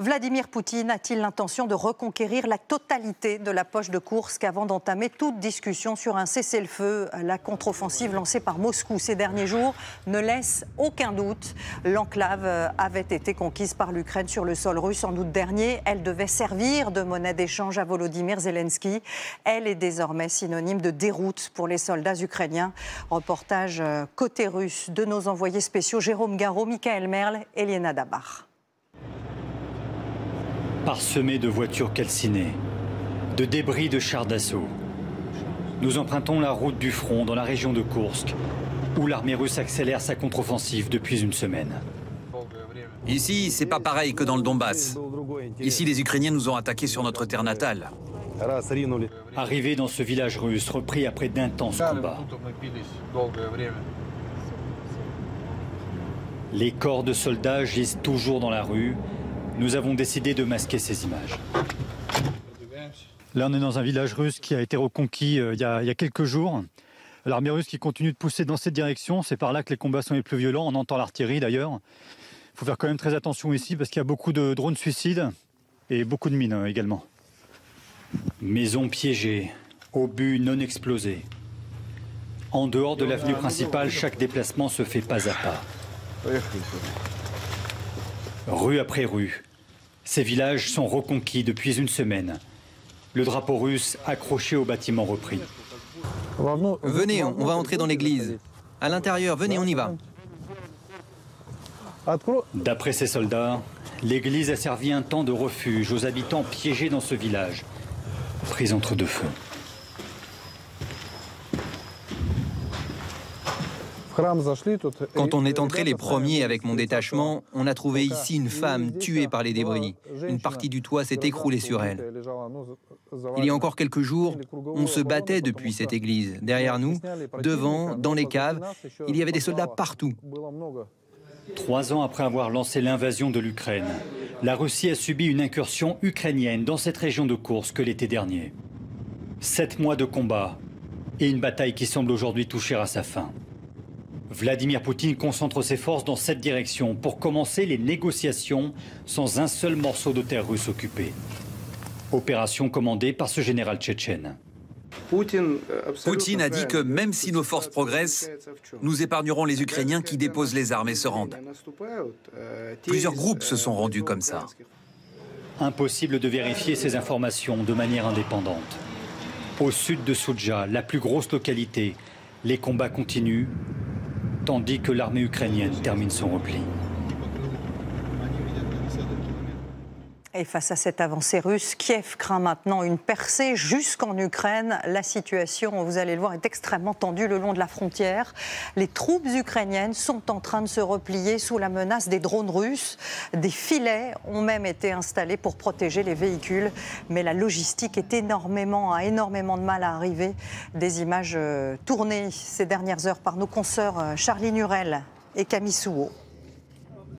Vladimir Poutine a-t-il l'intention de reconquérir la totalité de la poche de Koursk avant d'entamer toute discussion sur un cessez-le-feu? La contre-offensive lancée par Moscou ces derniers jours ne laisse aucun doute. L'enclave avait été conquise par l'Ukraine sur le sol russe en août dernier. Elle devait servir de monnaie d'échange à Volodymyr Zelensky. Elle est désormais synonyme de déroute pour les soldats ukrainiens. Reportage côté russe de nos envoyés spéciaux Jérôme Garraud, Michael Merle et Liena Dabar. Parsemés de voitures calcinées, de débris de chars d'assaut, nous empruntons la route du front dans la région de Koursk, où l'armée russe accélère sa contre-offensive depuis une semaine. Ici, c'est pas pareil que dans le Donbass. Ici, les Ukrainiens nous ont attaqués sur notre terre natale. Arrivés dans ce village russe, repris après d'intenses combats. Les corps de soldats gisent toujours dans la rue. Nous avons décidé de masquer ces images. Là, on est dans un village russe qui a été reconquis il y a quelques jours. L'armée russe qui continue de pousser dans cette direction. C'est par là que les combats sont les plus violents. On entend l'artillerie d'ailleurs. Il faut faire quand même très attention ici parce qu'il y a beaucoup de drones suicides et beaucoup de mines également. Maisons piégées, obus non explosés. En dehors de l'avenue principale, chaque déplacement se fait pas à pas. Rue après rue, ces villages sont reconquis depuis une semaine. Le drapeau russe accroché au bâtiment repris. Venez, on va entrer dans l'église. À l'intérieur, venez, on y va. D'après ces soldats, l'église a servi un temps de refuge aux habitants piégés dans ce village, pris entre deux feux. Quand on est entré les premiers avec mon détachement, on a trouvé ici une femme tuée par les débris. Une partie du toit s'est écroulée sur elle. Il y a encore quelques jours, on se battait depuis cette église. Derrière nous, devant, dans les caves, il y avait des soldats partout. 3 ans après avoir lancé l'invasion de l'Ukraine, la Russie a subi une incursion ukrainienne dans cette région de Koursk l'été dernier. 7 mois de combat et une bataille qui semble aujourd'hui toucher à sa fin. Vladimir Poutine concentre ses forces dans cette direction pour commencer les négociations sans un seul morceau de terre russe occupé. Opération commandée par ce général tchétchène. Poutine a dit que même si nos forces progressent, nous épargnerons les Ukrainiens qui déposent les armes et se rendent. Plusieurs groupes se sont rendus comme ça. Impossible de vérifier ces informations de manière indépendante. Au sud de Soudja, la plus grosse localité, les combats continuent, tandis que l'armée ukrainienne termine son repli. Et face à cette avancée russe, Kiev craint maintenant une percée jusqu'en Ukraine. La situation, vous allez le voir, est extrêmement tendue le long de la frontière. Les troupes ukrainiennes sont en train de se replier sous la menace des drones russes. Des filets ont même été installés pour protéger les véhicules. Mais la logistique a énormément de mal à arriver. Des images tournées ces dernières heures par nos consoeurs Charlie Nurel et Camille Souhaut.